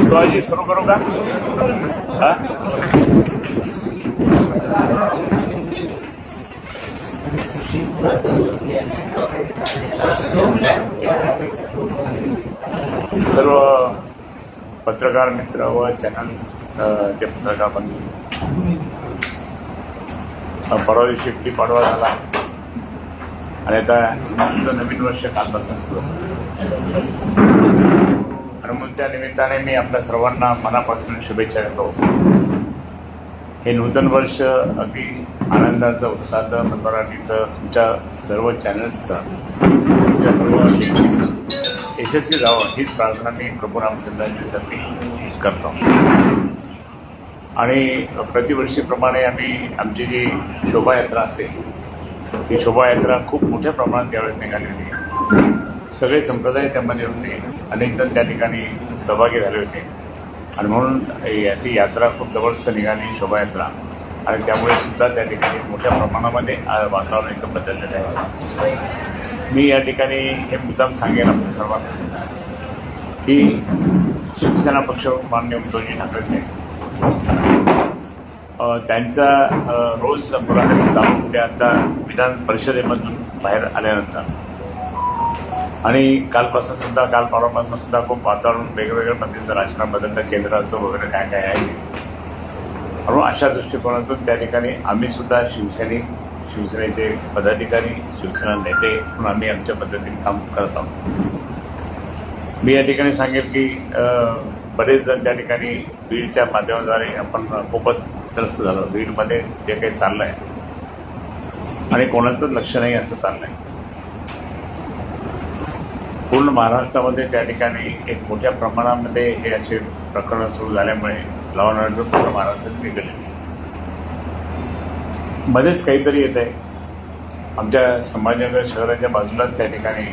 शिवाजी शुरू करू का? सर्व पत्रकार मित्र व चॅनल्स जे पत्रकार बंधू, परवा दिवशी एकटी पाडवा झाला आणि आता नवीन वर्ष कालपासून सुरू आणि म्हणून त्या निमित्ताने मी आपल्या सर्वांना मनापासून शुभेच्छा देतो. हे नूतन वर्ष अगदी आनंदाचं, उत्साहाचं, मनोरंजनाचं, तुमच्या सर्व चॅनल्सचं, तुमच्या सर्व यशस्वी जावं हीच प्रार्थना मी प्रभू रामचंद्रांच्यासाठी करतो. आणि प्रतिवर्षीप्रमाणे आम्ही आमची जी शोभायात्रा असते ही शोभायात्रा खूप मोठ्या प्रमाणात यावेळेस निघाली होती. सगळे संप्रदाय त्यामध्ये होते, अनेक जण त्या ठिकाणी सहभागी झाले होते आणि म्हणून ती यात्रा खूप जबरदस्त निघाली, शोभायात्रा. आणि त्यामुळे सुद्धा त्या ठिकाणी मोठ्या प्रमाणामध्ये वातावरण एकदम बदललेलं आहे. मी या ठिकाणी हे मुद्दाम सांगेन आपल्या सर्वांना की शिवसेना पक्ष माननीय उद्धवजी ठाकरे साहेब त्यांचा रोज मुलाखती चालू त्या आता विधान परिषदेमधून बाहेर आल्यानंतर आणि काल परवापासून सुद्धा खूप वातावरण वेगवेगळ्या पद्धतीचं राजकारण बदलतं, केंद्राचं वगैरे काय काय आहे. म्हणून अशा दृष्टिकोनातून त्या ठिकाणी आम्ही सुद्धा शिवसेनेचे पदाधिकारी, शिवसेना नेते म्हणून आम्ही आमच्या पद्धतीने काम करत आहोत. मी या ठिकाणी सांगेल की बरेच जण त्या ठिकाणी बीडच्या माध्यमाद्वारे आपण खूपच त्रस्त झालो. बीडमध्ये जे काही चाललं आहे आणि कोणाचं लक्ष नाही असं चाललं आहे. पूर्ण महाराष्ट्रामध्ये त्या ठिकाणी एक मोठ्या प्रमाणामध्ये हे असे प्रकरणं सुरू झाल्यामुळे लॉ अँड ऑर्डर पूर्ण महाराष्ट्रात बिघडले. मध्येच काहीतरी येत आहे. आमच्या संभाजीनगर शहराच्या बाजूलाच त्या ठिकाणी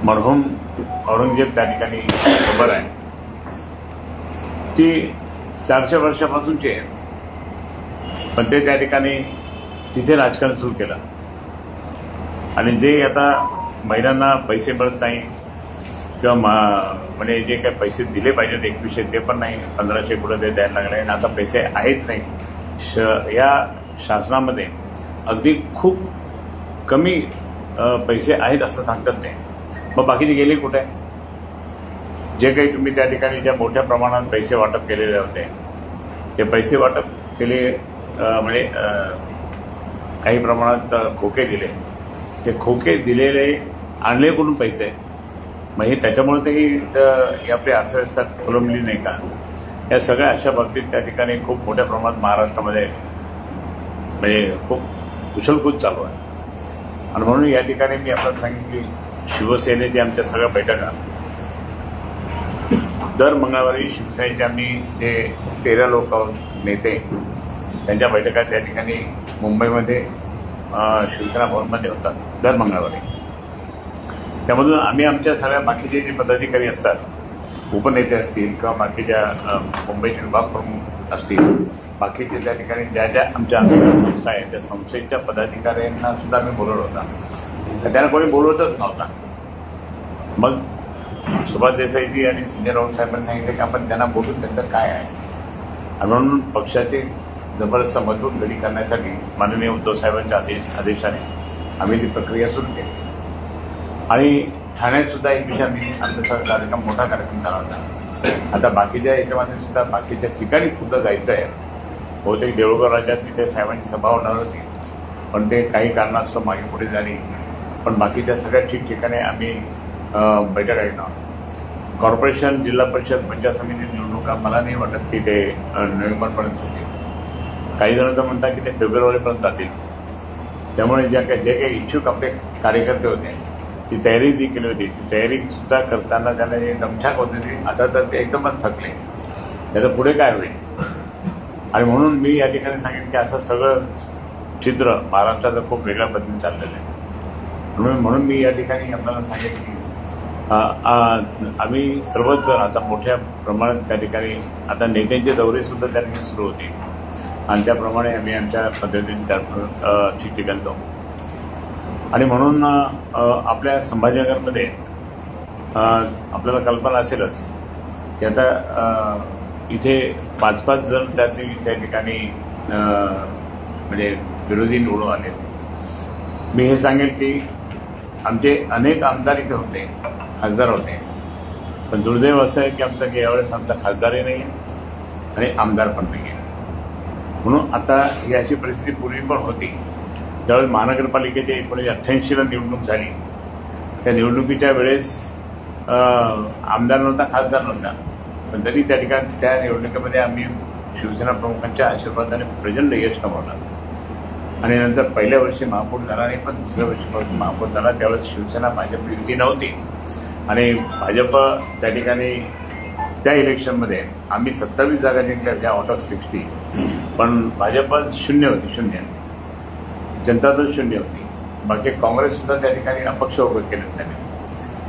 मरहूम औरंगजेब त्या ठिकाणी खबर आहे. ती 400 वर्षापासूनची आहे, पण ते त्या ठिकाणी तिथे राजकारण सुरू केलं. आणि जे आता महिलांना पैसे मिळत नाही किंवा म्हणजे जे काही पैसे दिले पाहिजेत 2100 ते पण नाही, 1500 कुठं ते द्यायला लागले आणि आता पैसे आहेच नाही. या शासनामध्ये अगदी खूप कमी पैसे आहेत असं सांगतात ते. मग बाकीचे गेले कुठे? जे काही तुम्ही त्या ठिकाणी ज्या मोठ्या प्रमाणात पैसे वाटप केलेले होते ते पैसे वाटप केले म्हणजे काही प्रमाणात खोके दिले. ते खोके दिलेले आणले कुठून पैसे? मग हे त्याच्यामुळे तेही आपली अर्थव्यवस्था खोलंबली नाही का? या सगळ्या अशा बाबतीत त्या ठिकाणी खूप मोठ्या प्रमाणात महाराष्ट्रामध्ये म्हणजे खूप कुशलकूच चालू आहे. आणि म्हणून या ठिकाणी मी आपल्याला सांगेन की शिवसेनेच्या आमच्या सगळ्या बैठका दर मंगळवारी शिवसेनेचे आम्ही जे 13 लोक नेते त्यांच्या बैठका त्या ठिकाणी मुंबईमध्ये शिवसेना भवनमध्ये होतात दर मंगळवारी. त्यामधून आम्ही आमच्या सगळ्या बाकीचे जे पदाधिकारी असतात, उपनेते असतील किंवा बाकीच्या मुंबईचे विभाग प्रमुख असतील, बाकीचे त्या ठिकाणी ज्या ज्या आमच्या संस्था आहेत त्या संस्थेच्या पदाधिकाऱ्यांना सुद्धा आम्ही बोलवलं होता. तर त्यांना कोणी बोलवतच नव्हता. मग सुभाष देसाईजी आणि संजय राऊत साहेबांनी सांगितलं की आपण त्यांना बोलून त्यांचं काय आहे. आणि म्हणून पक्षाचे जबरदस्त मजबूत घडी करण्यासाठी माननीय उद्धव साहेबांच्या आदेशाने आम्ही ती प्रक्रिया सुरू केली. आणि ठाण्यात सुद्धा एक विषय आम्ही आमचा कार्यक्रम, मोठा कार्यक्रम झाला होता. आता बाकीच्या याच्यामध्ये सुद्धा बाकीच्या ठिकाणी सुद्धा जायचं आहे. बहुतेक देऊळगाव राज्यात तिथे साहेबांची सभा होणार होती, पण ते काही कारणास्तव मागे पुढे झाली. पण बाकीच्या सगळ्या ठिकठिकाणी आम्ही बैठका घेणार. कॉर्पोरेशन, जिल्हा परिषद, पंचायत समिती निवडणुका मला नाही वाटत की ते नोव्हेंबरपर्यंत होतील. काही जण तर म्हणतात की ते फेब्रुवारीपर्यंत जातील. त्यामुळे जे काही इच्छुक आपले कार्यकर्ते होते ती तयारी केली होती. ती तयारीसुद्धा करताना त्यांना जे दमछाक होती ती आता तर ते एकदमच थकले. त्याचं पुढे काय होईल. आणि म्हणून मी या ठिकाणी सांगेन की असं सगळं चित्र महाराष्ट्राचं खूप वेगळ्या पद्धतीने चाललेलं आहे. म्हणून मी या ठिकाणी आपल्याला सांगेन की आम्ही सर्वच जण आता मोठ्या प्रमाणात त्या ठिकाणी आता नेत्यांचे दौरेसुद्धा त्या ठिकाणी सुरू होते आणि त्याप्रमाणे आम्ही आमच्या पद्धतीने त्या ठिकठिकाणी जाऊ. आणि म्हणून आपल्या संभाजीनगरमध्ये आपल्याला कल्पना असेलच की आता इथे 5-5 जण त्या ठिकाणी म्हणजे विरोधी निवडून आले. मी हे सांगेन की आमचे अनेक आमदार इथे होते, खासदार होते, पण दुर्दैव असं आहे की आमचं की यावेळेस आमचा खासदारही नाही आहे आणि आमदार पण नाही आहे. म्हणून आता ही अशी परिस्थिती पूर्वी पण होती. ज्यावेळेस महानगरपालिकेची 1988ला निवडणूक झाली, त्या निवडणुकीच्या वेळेस आमदार नव्हता, खासदार नव्हता, पण तरी त्या ठिकाणी त्या निवडणुकीमध्ये आम्ही शिवसेना प्रमुखांच्या आशीर्वादाने प्रचंड यश कमावलं. आणि नंतर पहिल्या वर्षी महापौर झाला नाही, पण दुसऱ्या वर्षी महापौर झाला. त्यावेळेस शिवसेना भाजप युती नव्हती आणि भाजप त्या ठिकाणी त्या इलेक्शनमध्ये आम्ही 27 जागा जिंकल्या, त्या आउट ऑफ 60, पण भाजप 0 होती, 0. जनता दल 0 होती. बाकी काँग्रेससुद्धा त्या ठिकाणी अपक्ष उभे केले त्याने.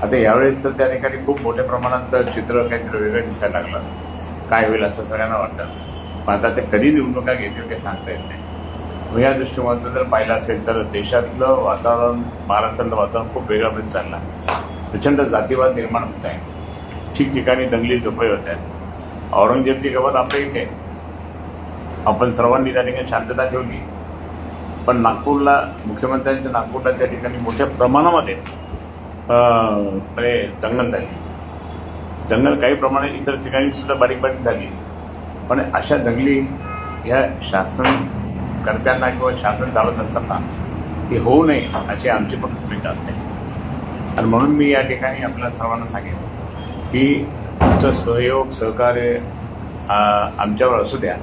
आता यावेळेस तर त्या ठिकाणी खूप मोठ्या प्रमाणात चित्र काहीतरी वेगळं दिसायला लागलं. काय होईल असं सगळ्यांना वाटतं, पण आता ते कधी निवडणुका घेतील काही सांगता येत नाही. या दृष्टिकोनातून जर पाहिलं असेल तर देशातलं वातावरण, महाराष्ट्रातलं वातावरण खूप वेगळ्या पद्धतीने चाललं आहे. प्रचंड जातीवाद निर्माण होत आहे, ठिकठिकाणी दंगली धुपळे होत आहेत. औरंगजेबची गवत आपल्या इथे, आपण सर्वांनी त्या ठिकाणी शांतता ठेवली, पण नागपूरला, मुख्यमंत्र्यांच्या नागपूरला त्या ठिकाणी मोठ्या प्रमाणामध्ये दंगल झाली. दंगल काही प्रमाणात इतर ठिकाणी सुद्धा बारीक बारीक झाली, पण अशा दंगली ह्या शासनकर्त्यांना किंवा शासन चालत असताना ही होऊ नये अशी आमची पण भूमिका असते. आणि म्हणून मी या ठिकाणी आपल्याला सर्वांना सांगेन की तुमचं सहयोग, सहकार्य आमच्यावर असू द्या.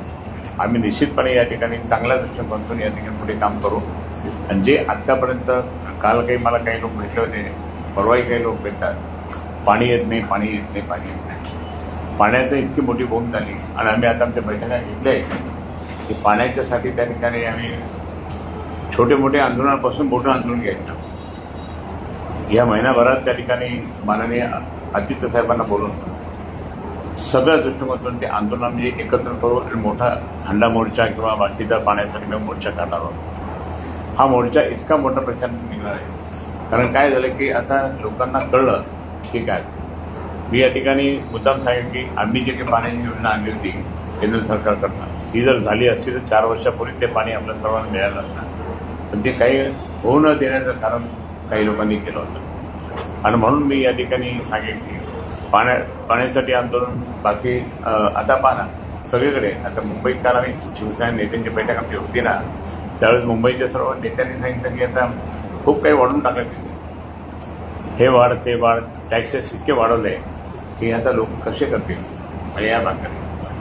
आम्ही निश्चितपणे या ठिकाणी चांगल्या दृष्टिकोनातून या ठिकाणी पुढे काम करू. आणि जे आत्तापर्यंत काल मला काही लोक भेटले होते, परवाही काही लोक भेटतात, पाणी येत नाही, पाणी येत नाही, पाणी येत नाही. पाण्याचं इतकी मोठी बोंब झाली आणि आम्ही आता आमच्या बैठका घेतल्या आहेत की पाण्याच्यासाठी त्या ठिकाणी आम्ही छोटे मोठे आंदोलनापासून मोठं आंदोलन घ्यायचं. या महिनाभरात त्या ठिकाणी माननीय आदित्य साहेबांना बोलून सगळ्या दृष्टिकोनातून ते आंदोलन म्हणजे एकत्र करू आणि मोठा हंडा मोर्चा किंवा बाकीचा पाण्यासाठी मी मोर्चा काढणार आहोत. हा मोर्चा इतका मोठा प्रचंड निघणार आहे, कारण काय झालं की आता लोकांना कळलं की काय. मी या ठिकाणी मुद्दाम सांगेन की आम्ही जे काही पाण्याची योजना आणली होती केंद्र सरकारकडनं, ती जर झाली असती तर 4 वर्षापूर्वी ते पाणी आपल्या सर्वांना मिळालं असतं, पण ते काही होऊ न देण्याचं कारण काही लोकांनी केलं होतं. आणि म्हणून मी या ठिकाणी सांगेन की पाण्यासाठी आंदोलन बाकी आता पाहा सगळीकडे. आता मुंबईत काल आम्ही शिवसेना नेत्यांची बैठक आमची होती ना, त्यावेळेस मुंबईच्या सर्व नेत्यांनी सांगितलं की आता खूप काही वाढवून टाकलं तिथे, हे वाढ ते वाढ, टॅक्सेस इतके वाढवले की आता लोक कसे करतील आणि या भागाने.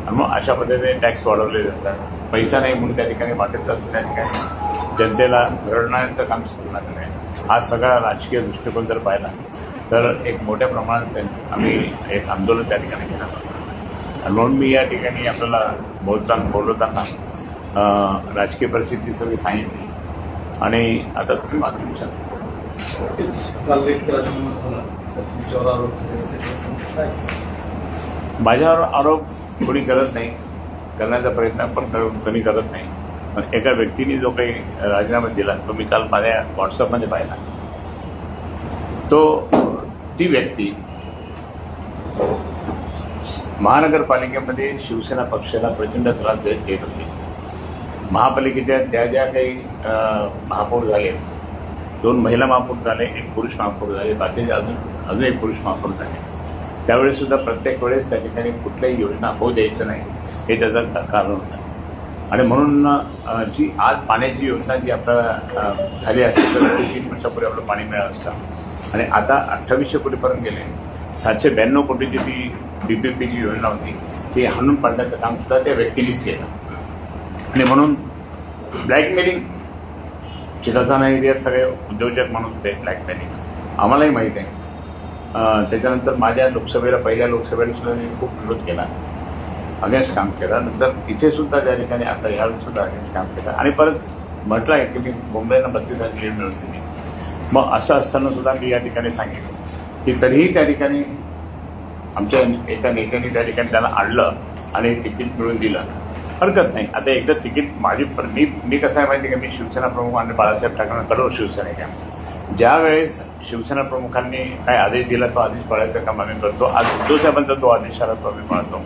आणि मग अशा पद्धतीने टॅक्स वाढवले जातात. पैसा नाही म्हणून त्या ठिकाणी वाटत असतं, त्या ठिकाणी जनतेला रडण्याचं काम सुरू लागलं आहे. हा सगळा राजकीय दृष्टिकोन जर पाहिला तर एक मोठ्या प्रमाणात आम्ही एक आंदोलन त्या ठिकाणी घेणार आहोत. आणि म्हणून मी या ठिकाणी आपल्याला बोलवताना राजकीय परिस्थिती सगळी सांगितली. आणि आता तुम्ही मागणी विचार माझ्यावर आरोप कोणी करत नाही, करण्याचा प्रयत्न पण कोणी करत नाही. पण एका व्यक्तीने जो काही राजीनामा दिला तो मी काल माझ्या व्हॉट्सअपमध्ये पाहिला. ती व्यक्ती महानगरपालिकेमध्ये शिवसेना पक्षाला प्रचंड त्रास देत होती. महापालिकेच्या ज्या काही महापौर झाले, 2 महिला महापौर झाले, 1 पुरुष महापौर झाले, बाकीचे अजून 1 पुरुष महापौर झाले. त्यावेळेससुद्धा प्रत्येक वेळेस त्या ठिकाणी कुठल्याही योजना होऊ द्यायचं नाही हे त्याचं कारण होतं. आणि म्हणून जी आज पाण्याची योजना जी आपल्याला झाली असेल तर 3 वर्षापूर्वी आपलं पाणी मिळालं असतं आणि आता 2800 कोटीपर्यंत गेले. 792 कोटीची ती BPPची योजना होती, ती हाणून पाडण्याचं कामसुद्धा त्या व्यक्तीनेच केलं. आणि म्हणून ब्लॅकमेलिंग चिरताना एरियात सगळे उद्योजक म्हणून होते. ब्लॅकमेलिंग आम्हालाही माहीत आहे. त्याच्यानंतर माझ्या पहिल्या लोकसभेला सुद्धा मी खूप विरोध केला अगेन्स्ट काम केलं. नंतर इथे सुद्धा त्या ठिकाणी आता यावेळी सुद्धा अगेन्स्ट काम केलं आणि परत म्हटलं आहे की मी मुंबईला 32,000 लीड मिळवून दिली. मग असं असताना सुद्धा मी या ठिकाणी सांगितलं की तरीही त्या ठिकाणी आमच्या एका नेत्याने त्या ठिकाणी त्याला आणलं आणि तिकीट मिळवून दिलं. हरकत नाही. आता एकदा तिकीट माझी मी कसं आहे माहिती आहे का, मी शिवसेना प्रमुख आणि बाळासाहेब ठाकरेंना कठोर शिवसैनिक आहे. ज्या वेळेस शिवसेना प्रमुखांनी काय आदेश दिला तो आदेश पाळायचं काम आम्ही करतो. आज उद्धव साहेबांचा तो आदेश आला तो आम्ही पाळतो.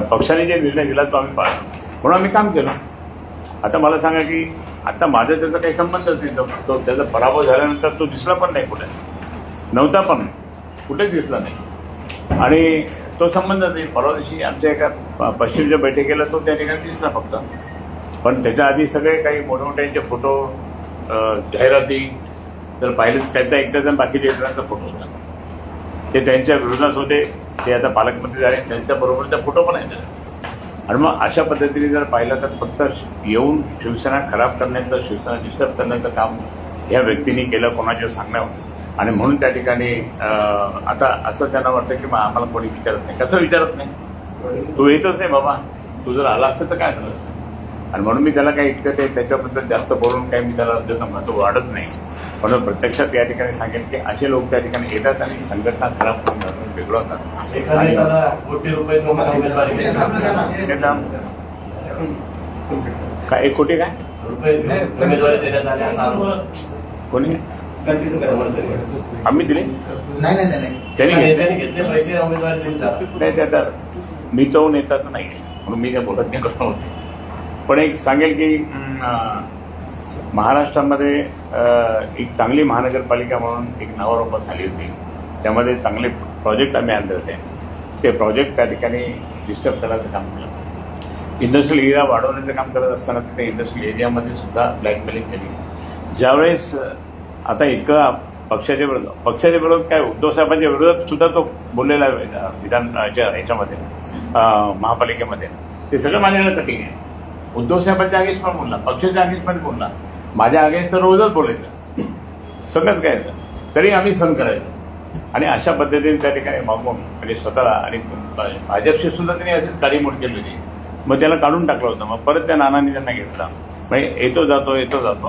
पक्षाने जे निर्णय दिला तो आम्ही पाळतो म्हणून आम्ही काम केलं. आता मला सांगा की आता माझा त्याचा काही संबंधच नाही. तो त्याचा पराभव झाल्यानंतर तो दिसला पण नाही कुठे, नव्हता पण कुठेच दिसला नाही आणि तो संबंध नाही. परवा दिवशी आमच्या एका पश्चिमच्या बैठकीला तो त्या ठिकाणी दिसला फक्त. पण त्याच्या आधी सगळे काही मोठमोठ्यांचे फोटो जाहिराती जर पाहिलं त्यांचा एकट्याचा बाकीच्या इतरांचा फोटो होता. ते त्यांच्या विरोधात होते. ते आता पालकमंत्री झाले, त्यांच्याबरोबरचा फोटो पण आहे. आणि मग अशा पद्धतीने जर पाहिलं तर फक्त येऊन शिवसेना खराब करण्याचं, शिवसेना डिस्टर्ब करण्याचं काम ह्या व्यक्तींनी केलं कोणाच्या सांगण्यावर. आणि म्हणून त्या ठिकाणी आता असं त्यांना वाटतं की आम्हाला कोणी विचारत नाही. कसं विचारत नाही? तू येतच नाही बाबा, तू जर आला असतं तर काय झालं असतं. आणि म्हणून मी त्याला काही इतकं ते त्याच्याबद्दल जास्त बोलून काही मी त्याला त्याचं महत्त्व वाढत नाही. म्हणून प्रत्यक्षात या ठिकाणी सांगेल की असे लोक त्या ठिकाणी येतात आणि संघटना खराब करून बिघडवतात. काय 1 कोटी काय कोणी आम्ही दिले त्यांनी घेतले नाही. त्यात मी तो नेता तर नाही म्हणून मी काय बोलत नाही करत होते. पण एक सांगेल की महाराष्ट्रामध्ये एक चांगली महानगरपालिका म्हणून एक नावारूपास झाली होती. त्यामध्ये चांगले प्रोजेक्ट आम्ही आणले होते. ते प्रोजेक्ट त्या ठिकाणी डिस्टर्ब करायचं काम केलं. इंडस्ट्रियल एरिया वाढवण्याचं काम करत असताना त्या इंडस्ट्रियल एरियामध्ये सुद्धा ब्लॅकमेलिंग केली. ज्यावेळेस आता इतकं पक्षाच्या विरोधात काय उद्धव साहेबांच्या विरोधात सुद्धा तो बोललेला विधानाच्या ह्याच्यामध्ये महापालिकेमध्ये ते सगळं मानणं कठीण आहे. उद्धव साहेबांच्या अगेन्स्ट पण बोलला, पक्षाच्या अगेन्स्ट पण बोलला, माझ्या अगेन्स्ट तर रोजच बोलायचं, सगळंच काय तरी आम्ही सहन करायचो. आणि अशा पद्धतीने त्या ठिकाणी मागून म्हणजे स्वतःला आणि भाजपशी सुद्धा त्यांनी अशीच काळीमोड केली होती. मग त्याला काढून टाकलं होतं. मग परत त्या नानांनी त्यांना घेतला. म्हणजे येतो जातो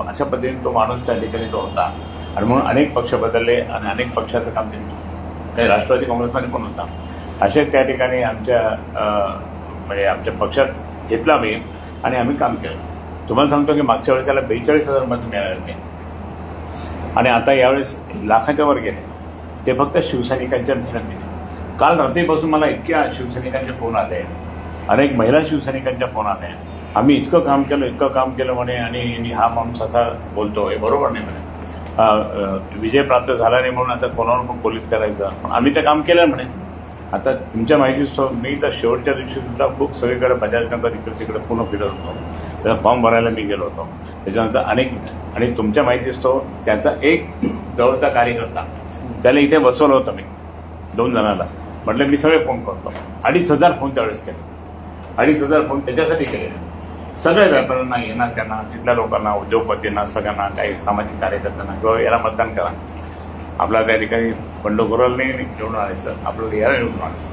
अशा पद्धतीने तो माणूस त्या ठिकाणी तो होता. आणि म्हणून अनेक पक्ष बदलले आणि अनेक पक्षाचं काम त्यांनी काही राष्ट्रवादी काँग्रेसमध्ये पण होता. असे त्या ठिकाणी आमच्या म्हणजे आमच्या पक्षात घेतला मी आणि आम्ही काम केलं. तुम्हाला सांगतो की मागच्या वेळेस त्याला 42,000 मत मिळाले होते आणि आता यावेळेस लाखाच्या वर गेले. ते फक्त शिवसैनिकांच्या मेहनतीने. काल रात्रीपासून मला इतक्या शिवसैनिकांचे फोन आले, अनेक महिला शिवसैनिकांच्या फोन आले. आम्ही इतकं काम केलं म्हणे आणि हा माणूस असा बोलतो, हे बरोबर नाही म्हणे. विजय प्राप्त झाला नाही म्हणून आता कोणावर पण कोलित करायचं. पण आम्ही ते काम केलं म्हणे. आता तुमच्या माहिती मी तर शेवटच्या दिवशी सुद्धा खूप सगळीकडे बजाजनगर इकडे तिकडे पूर्ण फिरत होतो. त्याचा फॉर्म भरायला मी गेलो होतो. त्याच्यानंतर आणि तुमच्या माहितीच तो त्याचा एक जवळचा कार्यकर्ता त्याला इथे बसवलं होतं मी 2 जणांना. म्हटलं मी सगळे फोन करतो. 2,500 फोन त्यावेळेस केले. 2,500 फोन त्याच्यासाठी केले. सगळ्या व्यापाऱ्यांना, येणार त्यांना, तिथल्या लोकांना, उद्योगपतींना, सगळ्यांना, काही सामाजिक कार्यकर्त्यांना किंवा याला मतदान करा. आपला त्या ठिकाणी बंडखोराला नाही निवडून आणायचं, आपल्याला याला निवडून आणायचं,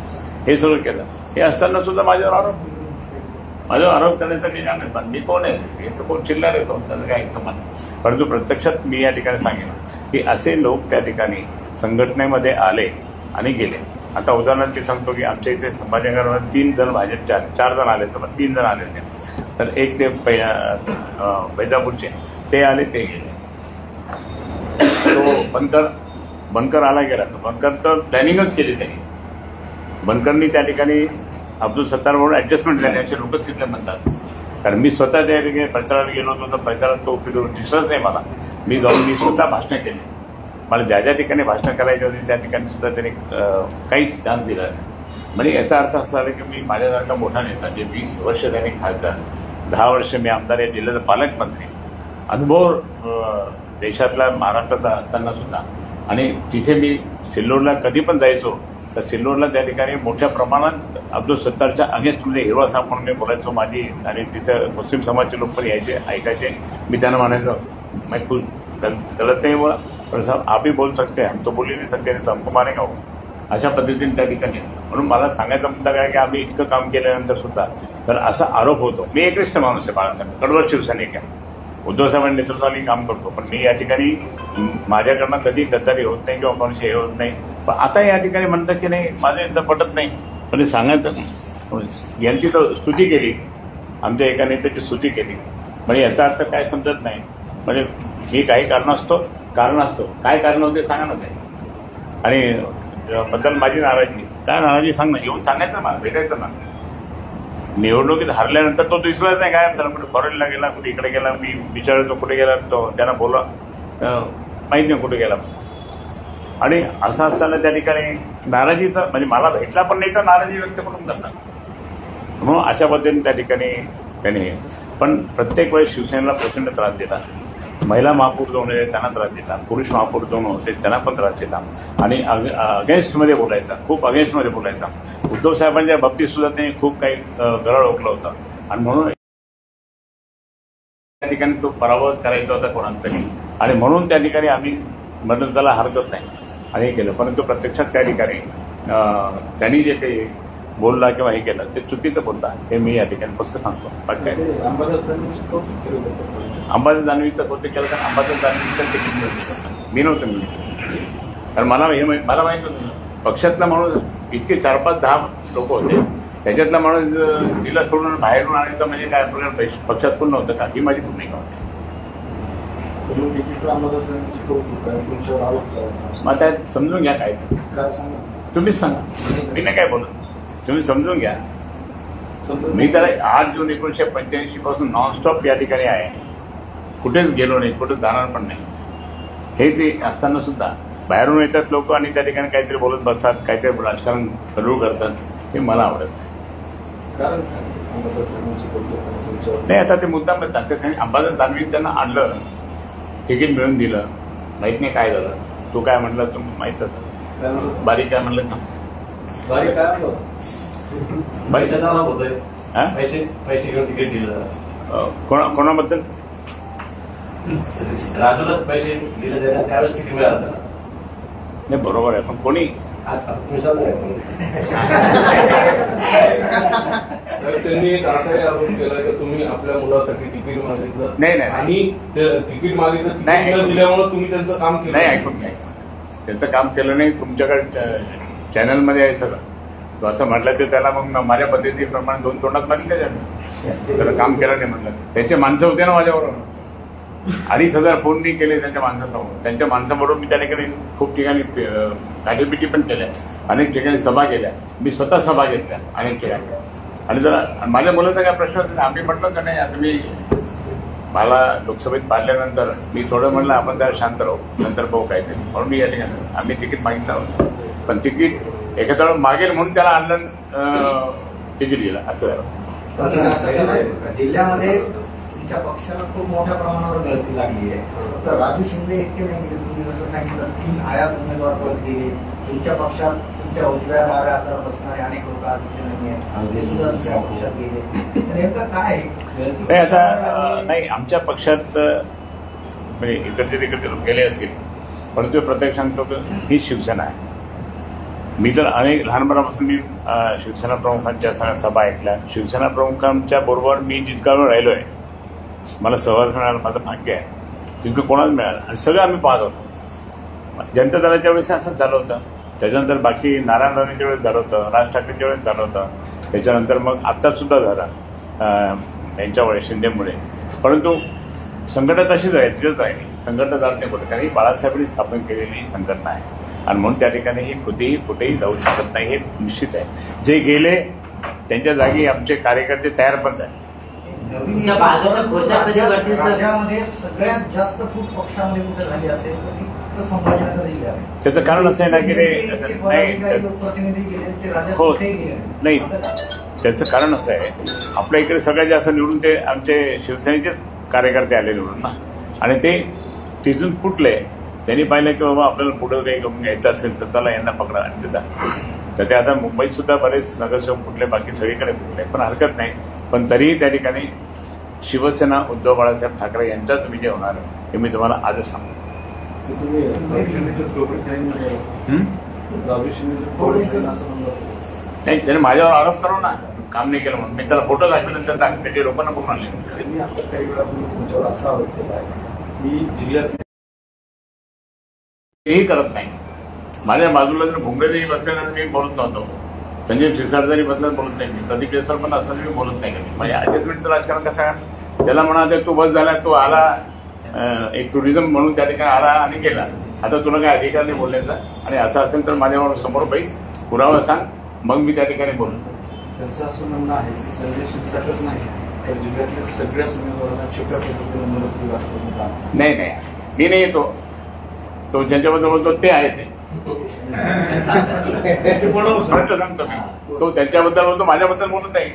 हे सगळं केलं. हे असताना सुद्धा माझ्यावर आरोप करण्याचा मी जाणत मी कोण आहे, हे तर कोण चिल्लार येतो त्याचं काय ऐकतं मला. परंतु प्रत्यक्षात मी या ठिकाणी सांगेन की असे लोक त्या ठिकाणी संघटनेमध्ये आले आणि गेले. आता उदाहरणार्थ मी सांगतो की आमच्या इथे संभाजीनगरमध्ये 3 जण भाजपचे आले, 4 जण आले तर 3 जण आले होते. तर एक ते वैजापूरचे ते आले, ते गेले. तो बनकर आला गेला. तर बनकर तर प्लॅनिंगच केली त्यांनी. बनकरनी त्या ठिकाणी अब्दुल सत्तार म्हणून ॲडजस्टमेंट झाली असे लोकच तिथले म्हणतात. कारण मी स्वतः त्या ठिकाणी प्रचाराला गेलो होतो तर प्रचारात तो दिसलंच नाही मला. मी स्वतः भाषणं केली. मला ज्या ज्या ठिकाणी भाषणं करायची होती त्या ठिकाणी सुद्धा त्यांनी काहीच चान्स दिला नाही. म्हणजे याचा अर्थ असा झाला की मी माझ्यासारखा मोठा नेता जे 20 वर्ष त्यांनी खासदार, 10 वर्ष मी आमदार, या जिल्ह्याचा पालकमंत्री, अनुभव देशातला महाराष्ट्रात असताना सुद्धा. आणि तिथे मी सिल्लोडला कधी पण जायचो तर सिल्लोडला त्या ठिकाणी मोठ्या प्रमाणात अब्दुल सत्तारच्या अगेन्स्टमध्ये हिरवा साप म्हणून मी बोलायचो. माझी आणि तिथं मुस्लिम समाजचे लोक पण यायचे, ऐकायचे. मी त्यांना म्हणायचो मैं कुछ गलत नहीं बोला, पर साहब आप ही बोल सकते हैं, हम तो बोल ही नहीं सकते, नहीं तो हमको मारेगा वो. अशा पद्धतीने त्या ठिकाणी. म्हणून मला सांगायचा मुद्दा काय की आम्ही इतकं काम केल्यानंतर सुद्धा तर असा आरोप होतो. मी एकनिष्ठ माणूस आहे बाळासाहेब, कडवट शिवसैनिक आहे, उद्धव साहेबांच्या नेतृत्वाखाली काम करतो, पण मी या ठिकाणी माझ्याकडनं कधी गद्दारी होत नाही किंवा कोणाशी हे होत नाही. पण आता या ठिकाणी म्हणतात की नाही माझं एकदा पटत नाही, पण सांगायचं यांची तर स्तुती केली, आमच्या एका नेत्याची स्तुती केली, म्हणजे याचा अर्थ काय समजत नाही. म्हणजे मी काही कारण असतो काय कारण होते सांगा ना काही. आणि बद्दल माझी नाराजी काय नाराजी सांग ना, येऊन सांगायचं मला, भेटायचं ना. निवडणुकीत हरल्यानंतर तो दिसलाच नाही काय, त्याला कुठे फॉरेनला गेला, कुठे इकडे गेला, मी विचारतो कुठे गेला, तो त्यांना बोला माहीत नाही कुठे गेला. आणि असं असताना त्या ठिकाणी नाराजीचं म्हणजे मला भेटला पण नाही तर नाराजी व्यक्त करून करणार. म्हणून अशा पद्धतीने त्या ठिकाणी त्यांनी पण प्रत्येक वेळेस शिवसेनेला प्रचंड त्रास दिला. महिला महापौर दोन होते त्यांना त्रास दिला, पुरुष महापौर दोन होते त्यांना पण त्रास दिला, आणि अगेन्स्टमध्ये बोलायचा, खूप अगेन्स्टमध्ये बोलायचा. उद्धव साहेबांच्या बाबतीत सुद्धा त्यांनी खूप काही गरळ ओकलं होतं. आणि म्हणून त्या ठिकाणी तो पराभव करायचा होता कोणाचाही, आणि म्हणून त्या ठिकाणी आम्ही म्हटलं त्याला हरकत नाही आणि हे केलं. परंतु प्रत्यक्षात त्या ठिकाणी त्यांनी जे काही बोलला किंवा हे केलं ते चुकीचं बोलला, हे मी या ठिकाणी फक्त सांगतो. बाकी काय अंबादास दानवेचं कौतुक केलं, कारण अंबादास दानवेचं तिकीट मिळतं, मी नव्हतं मिळतं. कारण मला माहीत होतं पक्षातला माणूस इतके 4-5-10 लोक होते, त्याच्यातला माणूस तिला सोडून बाहेरून आणायचं म्हणजे काय प्रकार पक्षात पण नव्हतं का, ही माझी भूमिका होती. मग त्यात समजून घ्या काय, तुम्हीच सांगा, मी नाही काय बोलत, तुम्ही समजून घ्या. मी तर 8 जून 1985 पासून नॉनस्टॉप या ठिकाणी आहे, कुठेच गेलो नाही, कुठेच जाणार पण नाही. हे ते असताना सुद्धा बाहेरून येतात लोक आणि त्या ठिकाणी काहीतरी बोलत बसतात, काहीतरी राजकारण सुरू करतात, हे मला आवडत नाही. नाही आता ते मुद्दा अंबादास दानवे त्यांना आणलं, तिकीट मिळून दिलं, माहीत नाही काय झालं. तू काय म्हणलं तू माहीतच, बारीक काय म्हणलं का, तिकीट दिलं कोणाबद्दल राजूला पैसे दिले त्यावेळेस तिकीट मिळालं नाही, बरोबर आहे. पण कोणी त्यांनी एक असाही आरोप केला की तुम्ही आपल्या मुलासाठी तिकीट मागितलं नाही आणि तिकीट मागितलं नाही दिल्यामुळे तुम्ही त्यांचं काम केलं नाही. ऐकून घ्या, त्यांचं काम केलं नाही. तुमच्याकडे चॅनलमध्ये आहे सगळं, तो असं म्हटलं तर त्याला मग माझ्या पद्धतीप्रमाणे 2 तोंडात मागितलं त्यानं, त्याला काम केलं नाही म्हटलं. त्यांचे माणसं होते ना माझ्याबरोबर, 2,500 फोन मी केले त्यांच्या माणसासमोर. त्यांच्या माणसाबरोबर मी त्या ठिकाणी खूप ठिकाणी बॅटलपिटी पण केल्या, अनेक ठिकाणी सभा केल्या, मी स्वतः सभा घेतल्या अनेक ठिकाणी. आणि जरा माझ्या मुलाचा काय प्रश्न होता, आम्ही म्हटलं का नाही आता मी मला लोकसभेत पाडल्यानंतर मी थोडं म्हणलं आपण जरा शांत राहू, नंतर पाहू काय ते. म्हणून मी या ठिकाणी आम्ही तिकीट मागितलं होतं, पण तिकीट एखाद्या वेळा मागेल म्हणून त्याला आणलं, तिकीट दिलं असं झालं. जिल्ह्यामध्ये तुमच्या पक्षाला खूप मोठ्या प्रमाणावर गळती लागली आहे. तर राजू शिंदे एकटे नाही गेले, तुम्ही जसं सांगितलं 3 आयात उमेदवार परत गेले. तुमच्या पक्षात तुमच्या उजव्या डाव्या हातावर बसणारे अनेक लोक आज नाही आहेत, ते सुद्धा दुसऱ्या पक्षात गेले. नेमकं काय नाही आता नाही, आमच्या पक्षात म्हणजे इकडचे तिकडचे लोक गेले असतील, परंतु प्रत्यक्ष सांगतो की ही शिवसेना आहे. मी तर अनेक लहानपणापासून मी शिवसेना प्रमुखांच्या सगळ्या सभा ऐकल्या. शिवसेना प्रमुखांच्या बरोबर मी जितका वेळ राहिलो आहे, मला सहवास मिळाला, माझं भाग्य आहे, तितकं कोणाला मिळालं. आणि सगळं आम्ही पाहत होतो. जनता दलाच्या वेळेस असंच झालं होतं, त्याच्यानंतर बाकी नारायण राणेच्या वेळेस झालं होतं, राज ठाकरेच्या वेळेस झालं होतं, त्याच्यानंतर मग आत्तासुद्धा झालं यांच्यामुळे शिंदेमुळे. परंतु संघटना तशीच आहे, तिथंच राहिली, संघटना जात नाही कुठे, कारण ही बाळासाहेबांनी स्थापन केलेली संघटना आहे. आणि म्हणून त्या ठिकाणी ही कुठेही जाऊ शकत नाही, हे निश्चित आहे. जे गेले त्यांच्या जागी आमचे कार्यकर्ते तयार पण झाले. राज्यामध्ये सगळ्यात जास्त फूट पक्षामध्ये कुठे झाली असेल तर संभाजीनगर जिल्ह्यात. त्याचं कारण असं आहे ना की ते हो नाही, त्याचं कारण असं आहे आपल्या इकडे सगळ्यात जास्त निवडून ते आमचे शिवसेनेचेच कार्यकर्ते आले निवडून ना, आणि ते तिथून फुटले. त्यांनी पाहिलं की बाबा आपल्याला पुढं काही करून घ्यायचं असेल तर चला यांना पकडा आणि तिथं. तर ते आता मुंबईत सुद्धा बरेच नगरसेवक फुटले, बाकी सगळीकडे फुटले, पण हरकत नाही. पण तरीही त्या ठिकाणी शिवसेना उद्धव बाळासाहेब ठाकरे यांचाच विजय होणार हे मी तुम्हाला आजच सांगतो. राजू शिंदे असं म्हणलं. नाही, त्याने माझ्यावर आरोप करू ना, काम नाही केलं म्हणून. मी त्याला फोटो दाखवल्यानंतर त्याची लोकांना बघून आणले. त्यांनी आता काही वेळापूर्वी तुमच्यावर असा आरोप केला आहे की जिल्ह्यात तेही करत नाही. माझ्या बाजूला जर भुंगळे बसल्यानंतर मी बोलत नव्हतो, संजय शिरसाट जरी बसल्यास बोलत नाही, मी प्रदीप केसर पण असताना मी बोलत नाही कधी. म्हणजे ॲडजस्टमेंटचं राजकारण कसं आहे, त्याला म्हणा तू बस झाला, तू आला एक टुरिझम म्हणून त्या ठिकाणी आला आणि गेला. आता तुला काय अधिकार नाही बोलण्याचा, आणि असं असेल तर माझ्यावर समोर बैस, पुरावा सांग, मग मी त्या ठिकाणी बोलतो. त्यांचं असं म्हणणं आहे की संजय शिरसाटच नाही तर जिल्ह्यातल्या सगळ्याच उमेदवारांना छोट्या पद्धतीने मदत केली असतो. नाही नाही, मी नाही येतो. तो ज्यांच्याबद्दल बोलतो ते आहे ते सांगतो मी. तो त्यांच्याबद्दल बोलतो, माझ्याबद्दल बोलत नाही.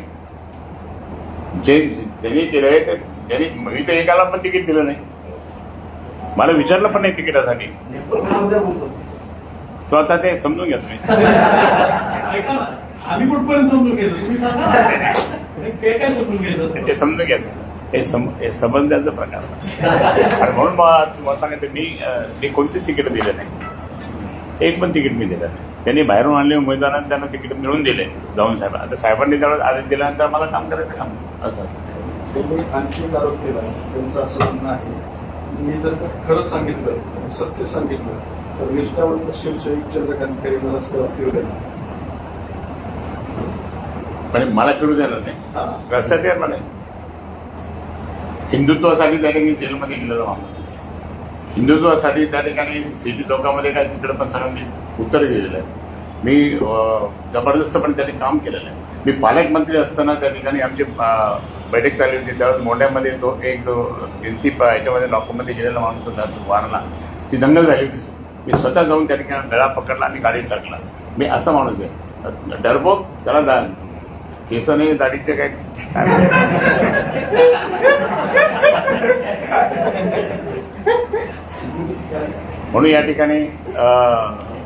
जे त्यांनी केलंय ते त्यांनी, मी तर एकाला पण तिकीट दिलं नाही, मला विचारलं पण नाही तिकिटासाठी. तो आता ते समजून घ्या तुम्ही. आम्ही कुठपर्यंत समजून घेतो, तुम्ही सांगा काय समजून घेतो. ते समजून घ्या, हे संबंधाचा प्रकार. आणि म्हणून मला सांगायचं, मी कोणतीच तिकीट दिलं नाही, एक पण तिकीट मी दिलं नाही. त्यांनी बाहेरून आणले उमेदवारांना, त्यांना तिकीट मिळून दिले जाऊन साहेब. आता साहेबांनी त्यावेळेस आदेश दिल्यानंतर मला काम करायचं काम असं. त्यांनी आणखी एक आरोप केला, त्यांचं असं म्हणणं आहे मी जर खरं सांगितलं, सत्य सांगितलं तर निष्ठावंत शिवसैनिक चंद्रकांत खैरे रस्त्यावर फिरले. म्हणजे मला फिरू देणार नाही, रस्त्यात येणार म्हणे. हिंदुत्वासाठी त्या ठिकाणी जेलमध्ये गेलेला माणूस, हिंदुत्वासाठी त्या ठिकाणी सिटी चौकामध्ये काय तिकडे पण सगळ्यांनी उत्तर दिलेलं आहे. मी जबरदस्तपणे त्यांनी काम केलेलं आहे. मी पालकमंत्री असताना त्या ठिकाणी आमची बैठक चालली होती, त्यावेळेस मोंढ्यामध्ये तो एक एनसी याच्यामध्ये लॉकअपमध्ये गेलेला माणूस होता, वारला. ती दंगल झाली होती. मी स्वतः जाऊन त्या ठिकाणी गळा पकडला आणि गाडीत टाकला. मी असा माणूस आहे, डरबोक. त्याला केस नाही, दाढीचे काय म्हणून या ठिकाणी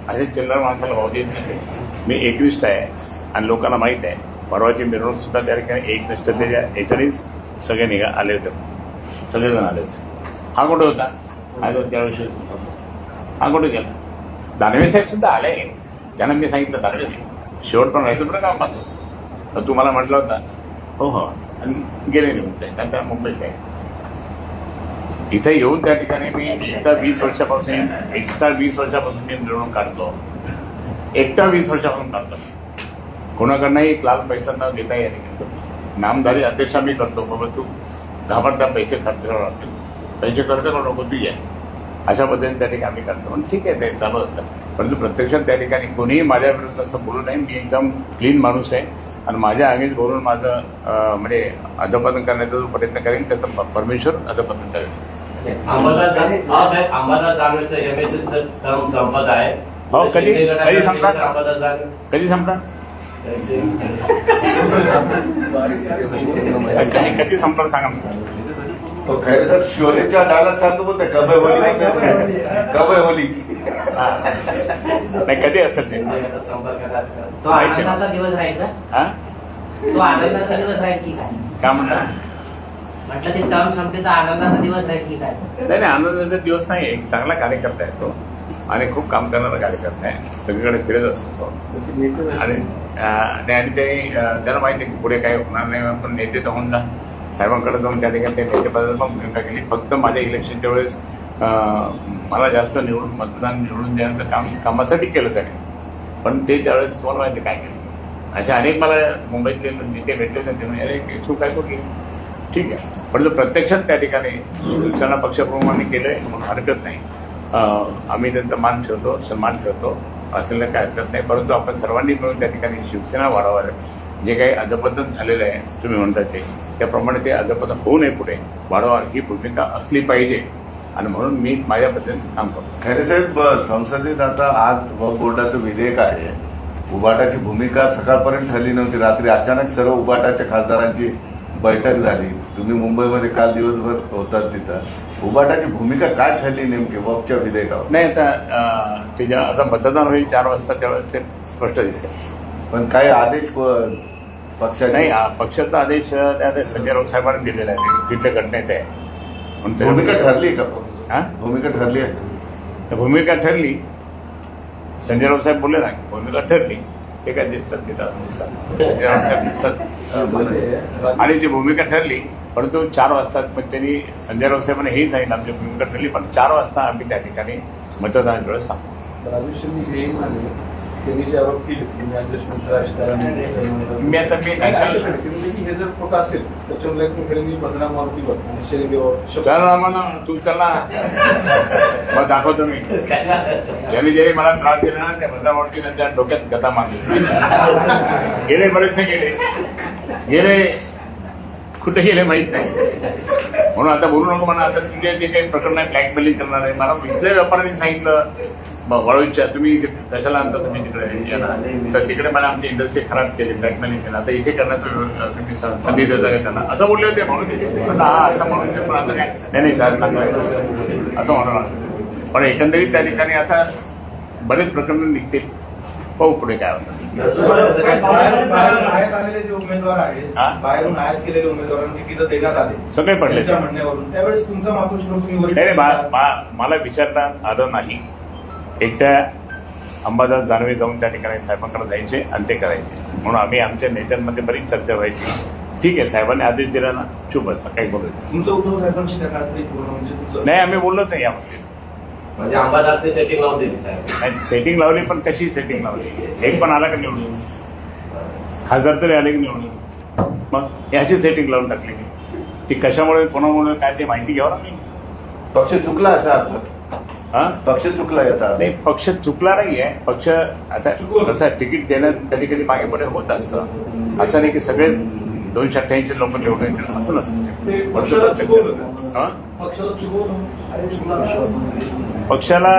असे चिल्लर माणसाला भाव देत नाही. मी एकनिष्ठ आहे आणि लोकांना माहीत आहे. परवाची मिरवणूक सुद्धा त्या ठिकाणी एकनिष्ठतेच्या याच्यानेच सगळे आले होते, सगळेजण आले होते. हा कुठे होता, हा जो त्याविषयी हा कुठे गेला. दानवे साहेब सुद्धा आले. त्यांना मी सांगितलं, दानवे साहेब शेवट पण राहायचं बरं का माणूस, तर तुम्हाला म्हटलं होता. हो हो, आणि गेले निघून. त्यानंतर मुंबईत आहे. इथे येऊन त्या ठिकाणी मी एकटा 20 वर्षापासून मी मिरवणूक काढतो. एकटा 20 वर्षापासून काढतो. कोणाकडनंही एक लाख पैसा न घेता या ठिकाणी नामधारी अपेक्षा मी करतो, बाबा तू 10 पैसे खर्च करावं लागतील, पैसे खर्च करू नको, तू आहे अशा पद्धतीने त्या ठिकाणी आम्ही करतो. पण ठीक आहे, ते चालू असतं. परंतु प्रत्यक्षात त्या ठिकाणी कोणीही माझ्या विरुद्ध असं बोलू नये. मी एकदम क्लीन माणूस आहे आणि माझ्या अगेन्स्ट बोलून माझं म्हणजे अधपतन करण्याचा जो प्रयत्न करेन त्याचा परमेश्वर अधपतन करेल. अंबादास दानवेचं एमएसचं टर्म संपत आहे. हो, कधी संपतात, कधी संपतात, कधी संपतात सांगा. तो खैरे सर शोलेच्या डायलॉग सांगतो बोलते कबय होली नाही, कधी असेल ते. तो आनंदाचा दिवस राहील का? हा, तो आनंदाचा दिवस राहील की काय? काय म्हणणार म्हटलं ते टर्म संपले तर आनंदाचा दिवस राहील की काय? नाही, आनंदाचा दिवस नाही. एक चांगला कार्यकर्ता आहे तो आणि खूप काम करणारा कार्यकर्ता आहे. सगळीकडे फिरत असतो आणि त्याला माहिती आहे की पुढे काही होणार नाही. पण नेते तर होऊन जा, साहेबांकडे जाऊन त्या ठिकाणी ते नेतेपदाला पण भूमिका केली. फक्त माझ्या इलेक्शनच्या वेळेस मला जास्त मतदान निवडून देण्याचं कामासाठी केलं त्याने. पण ते त्यावेळेस तुम्हाला माहिती काय केलं. अशा अनेक मला मुंबईतले नेते भेटले होते, ते म्हणजे अरे तू काय केली, ठीक आहे. पण प्रत्यक्षात त्या ठिकाणी शिवसेना पक्षप्रमुखांनी केलंय म्हणून हरकत नाही. आम्ही त्यांचा मान ठेवतो, सन्मान ठेवतो, असलेलं काय हरकत नाही. परंतु आपण सर्वांनी मिळून त्या ठिकाणी शिवसेना वाढवायला, जे काही अधपतन झालेलं आहे तुम्ही म्हणता ते, त्याप्रमाणे ते अधपतन होऊ नये, पुढे वाढवा ही भूमिका असली पाहिजे. आणि म्हणून मी माझ्या पद्धतीने काम करतो. खैरे साहेब, संसदेत आता आज वक्फ बोर्डाचं विधेयक आहे. उबाटाची भूमिका सकाळपर्यंत ठरली नव्हती. रात्री अचानक सर्व उबाटाच्या खासदारांची बैठक झाली. तुम्ही मुंबईमध्ये काल दिवसभर होतात तिथं. उबाटाची भूमिका काय ठरली नेमकी वक्फच्या विधेयकावर? नाही, आता आता मतदान होईल 4 वाजता, त्यावेळेस ते स्पष्ट दिसेल. पण काही आदेश पक्षाचे नाही, पक्षाचा आदेश त्या संजय राऊत साहेबांनी दिलेला आहे, तिथल्या घटनेत आहे. भूमिका ठरली का? हा, भूमिका ठरली आहे. भूमिका ठरली संजय राऊत साहेब बोलले ना की भूमिका ठरली, ते काय दिसतात तिथं संजय राऊत साहेब दिसतात आणि ती भूमिका ठरली. परंतु 4 वाजता मग त्यांनी संजय राऊत साहेबांनी हेही सांगितलं आमची भूमिका ठरली, पण 4 वाजता आम्ही त्या ठिकाणी मतदान वेळेस सांगतो. राजू शिंदे हे म्हणाले, त्यांनी जे आरोप केले मी आता मी नॅशनल हे जर खोटं असेल त्याच्यावर खरेदी बदनाम मारुतीवर आणि शरीर चला आम्हाला तू चला मग दाखवतो मी. ज्यांनी ज्यांनी मला त्रास दिला ना त्या बदनामावरती त्यांच्या डोक्यात गदा मारली. गेले बरेचसे गेले कुठे गेले माहित नाही. म्हणून आता बोलू नको म्हणा. आता तुझे जे काही प्रकरण आहे ब्लॅकमेलिंग करणार आहे. मला इथल्या व्यापाऱ्यांनी सांगितलं वाळूच्या तुम्ही कशाला आणता तुम्ही तिकडे, तर तिकडे मला आमची इंडस्ट्री खराब केली, ब्लॅकमेलिंग केलं, आता इथे करण्याचं तुम्ही संधी देता का त्यांना असं बोलले होते. म्हणून हा असं म्हणून पण आता काय नाही चांगलं आहे असं म्हणणार. पण एकंदरीत त्या ठिकाणी आता बरेच प्रकरण निघतील, पाहू पुढे काय होतं. आयात आलेले जे उमेदवार आहेत, बाहेरून आयात केलेले उमेदवारांना तिकीट देण्यात आले सगळे पडले त्याच्या म्हणण्यावरून, त्यावेळेस तुमचा मातोश्री नाही. मला विचारण्यात आलं नाही. एकट्या अंबादास दानवे जाऊन त्या ठिकाणी साहेबांकडे जायचे आणि ते करायचे. म्हणून आम्ही आमच्या नेत्यांमध्ये बरीच चर्चा व्हायची. ठीक आहे साहेबांनी आदेश दिला ना, चूप बसा, काही बोलायचं तुमचं उद्धव साहेबांशी त्या काळात पूर्ण म्हणजे नाही. आम्ही बोललोच नाही यामध्ये. म्हणजे अंबादासने सेटिंग लावून दिली साहेब. नाही सेटिंग लावली, पण कशी सेटिंग लावली. एक पण आला का निवडून, खासदार तरी आले की निवडून, मग याची सेटिंग लावून टाकली. ती कशामुळे कोणामुळे काय ते माहिती घ्यावं ना. पक्ष चुकला याचा अर्थ, हा पक्ष चुकला याचा अर्थ नाही. पक्ष चुकला नाहीये. पक्ष आता कसं तिकीट देणं कधी कधी मागे पुढे होत असतं. असं नाही की सगळे 288 लोक निवडून येतील असं नसतं. पक्षाला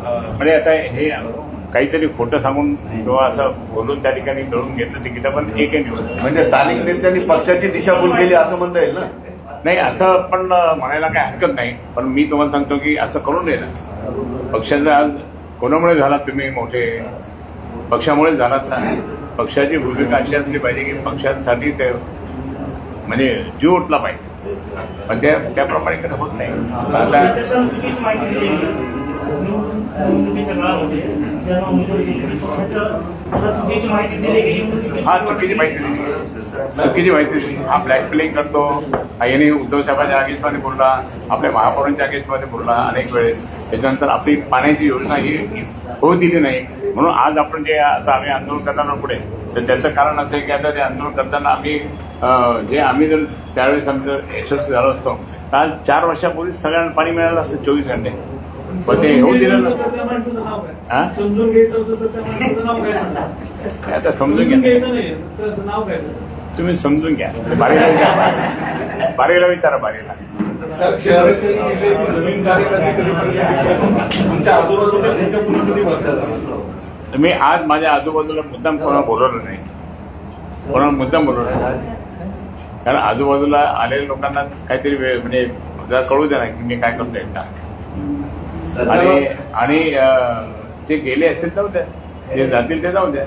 म्हणजे आता हे काहीतरी खोटं सांगून किंवा असं बोलून त्या ठिकाणी दळून घेतलं तिकीट, पण एकही निवडून म्हणजे स्थानिक नेत्यांनी पक्षाची दिशाभूल केली असं म्हणता येईल ना. नाही असं पण म्हणायला काही हरकत नाही. पण मी तुम्हाला सांगतो की असं करून नये ना. पक्षाचा आज कोणामुळे झालात तुम्ही मोठे, पक्षामुळे झालात ना. पक्षाची भूमिका अशी असली पाहिजे की पक्षांसाठी ते म्हणजे जीव उठला पाहिजे, पण त्याप्रमाणे कडे होत नाही. हा चुकीची माहिती दिली. हा ब्लॅकमेलिंग करतो. याने उद्धव साहेबांच्या अगेन्स्टमध्ये बोलला, आपल्या महापौरांच्या अगेन्स्टमध्ये बोलला अनेक वेळेस. त्याच्यानंतर आपली पाण्याची योजना ही होऊ दिली नाही. म्हणून आज आपण जे आता आम्ही आंदोलन करणार पुढे, तर त्याचं कारण असं आहे की आता ते आंदोलन करताना आम्ही जर त्यावेळेस आमचं यशस्वी झालो असतो तर आज 4 वर्षापूर्वी सगळ्यांना पाणी मिळालं असतं 24 घंटे. पण ते होऊ दिलं ना. समजून घ्यायचं होतं तर त्या माणसाचं नाव काय सांगा. आता समजून घ्या, नाव काय तुम्ही समजून घ्या. बारीला विचारा बारीला. मी आज माझ्या आजूबाजूला मुद्दाम कोणाला बोलवलं नाही, कारण आजूबाजूला आलेल्या लोकांना काहीतरी वेळ म्हणजे कळू द्या ना की मी काय करतोय एकटा. आणि जे गेले असेल जाऊ द्या, जे जातील ते जाऊ द्या.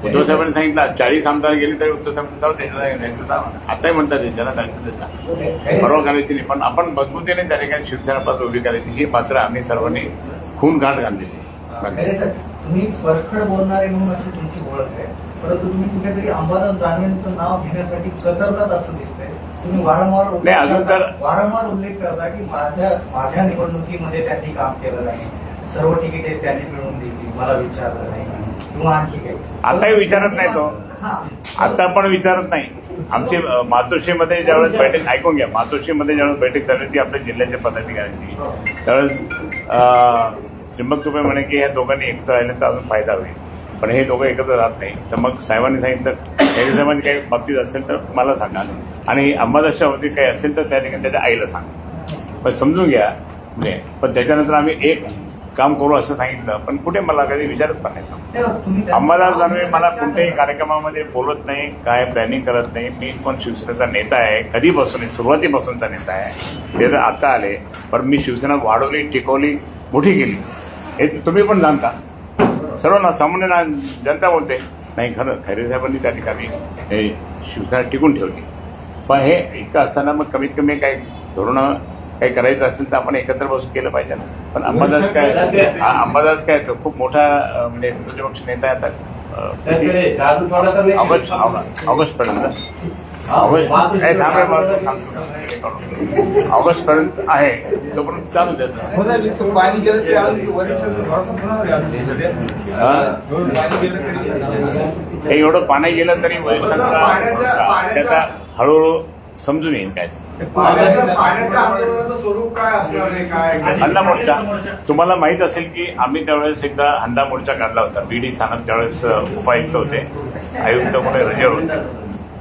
उद्धव साहेबांनी सांगितलं 40 आमदार गेले तरी उद्धव साहेब जाऊ द्या. आताही म्हणतात ज्यांना जायचं त्याचा परवा करायची नाही, पण आपण मजबूतीने त्या ठिकाणी शिवसेना पद उभी करायची ही मात्र आम्ही सर्वांनी खून घाट घातलेली. तुम्ही परखड बोलणारे म्हणून अशी तुमची ओळख आहे, परंतु तुम्ही कुठेतरी अंबादास दानवेंचं नाव घेण्यासाठी कचरतात असं दिसतंय. तुम्ही वारंवार उल्लेख करता की माझ्या निवडणुकीमध्ये त्यांनी काम केलं नाही, सर्व तिकीटे त्यांनी मिळवून दिली, मला विचारलं नाही किंवा आणखी काही. आताही विचारत नाही तो, आता पण विचारत नाही. आमची मातोश्रीमध्ये ज्यावेळेस बैठक ऐकून घ्या, मातोश्रीमध्ये ज्यावेळेस बैठक झाली होती आपल्या जिल्ह्याच्या पदाधिकाऱ्यांची, त्यावेळेस त्र्यंबक तुपे म्हणे की ह्या दोघांनी एकत्र राहिले तर अजून फायदा होईल, पण हे दोघं एकत्र राहत नाही. तर मग साहेबांनी सांगितलं साहेबांनी काही बाबतीत असेल तर मला सांगा, आणि अंबादासच्या बाबतीत काही असेल तर त्या ठिकाणी त्याच्या आईला सांगा, पण समजून घ्या. म्हणजे पण त्याच्यानंतर आम्ही एक काम करू असं सांगितलं, पण कुठे मला कधी विचारत पण नाही. अंबादास दानवे मला कोणत्याही कार्यक्रमामध्ये बोलत नाही, काय प्लॅनिंग करत नाही. मी पण शिवसेनेचा नेता आहे, कधीपासून सुरुवातीपासूनचा नेता आहे. ते तर आता आले, पण मी शिवसेना वाढवली, टिकवली, मोठी केली, हे तुम्ही पण जाणता. सर्वांना सामान्य जनता बोलते नाही. खरं खैरे साहेबांनी त्या ठिकाणी हे शिवसेना टिकून ठेवली. पण हे इतकं असताना मग कमीत कमी काही धोरणं काही करायचं असेल तर आपण एकत्र बसून केलं पाहिजे ना. पण अंबादास काय तो खूप मोठा म्हणजे विरोधी पक्ष नेता आहे आता. ऑगस्ट पर्यंत ऑगस्ट पर्यंत आहे, तोपर्यंत चालू द्यायचं. पाणी गेलं तरी अजून वरिष्ठ हे एवढं पाणी गेलं तरी वरिष्ठांचा त्याचा हळूहळू समजून येईल काय. हंडा मोर्चा तुम्हाला माहित असेल की आम्ही त्यावेळेस एकदा हंडा मोर्चा काढला होता. बीडी सानप त्यावेळेस उपायुक्त होते, आयुक्त म्हणून रजेवर होते,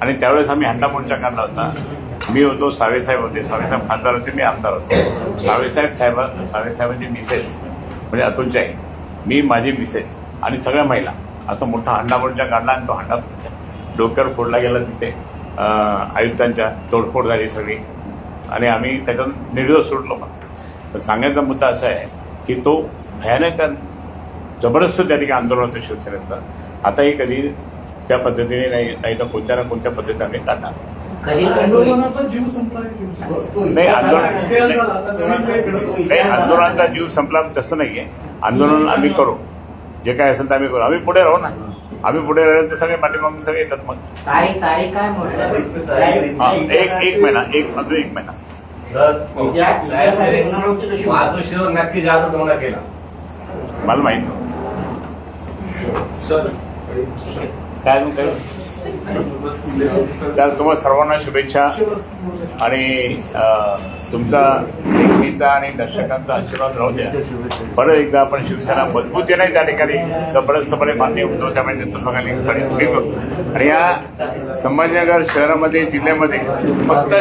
आणि त्यावेळेस आम्ही हंडा मोर्चा काढला होता. मी होतो, सावेसाहेब होते, सावेसाहेब खासदार होते, मी आमदार होतो. सावेसाहेबांची मिसेस म्हणजे अतुलची आई, मी, माझी मिसेस आणि सगळ्या महिला असा मोठा हंडा मोर्चा काढला. आणि तो हंडा डोक्यावर फोडला गेला. तिथे आयुक्तांच्या तोडफोड झाली सगळी आणि आम्ही त्याच्यातून निर्दोष सुटलो. पण सांगायचा मुद्दा असा आहे की तो भयानक जबरदस्त त्या ठिकाणी आंदोलन होतं शिवसेनेचं. आताही कधी त्या पद्धतीने नाही तर कोणत्या ना कोणत्या पद्धतीने आम्ही काढणार. नाही, आंदोलनाचा जीव संपला तसं नाहीये. आंदोलन आम्ही करू, जे काय असेल तर आम्ही करू. आम्ही पुढे राहू ना. आम्ही पुढे राहिलो तर सगळे पाठीमागून सगळे येतात. मग तारीख काय म्हटलं एक महिना अजून एक महिना. मातोश्रीवर नक्की जादू टोना केला मला माहित काय तर तुम्हाला सर्वांना शुभेच्छा आणि तुमचा नेहमीचा आणि दर्शकांचा आशीर्वाद राहू द्या. परत एकदा आपण शिवसेना मजबूतीने त्या ठिकाणी जबरदस्तपणे माननीय उद्धव साहेबांच्या नेतृत्वाखाली करू. आणि या संभाजीनगर शहरामध्ये जिल्ह्यामध्ये फक्त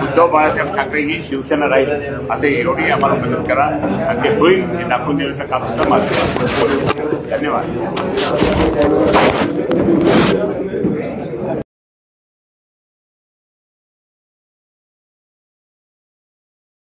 उद्धव बाळासाहेब ठाकरे ही शिवसेना राहील असे एवढी आम्हाला मदत करा आणि ते होईल हे दाखवून देण्याचं काम सुद्धा माझं. धन्यवाद.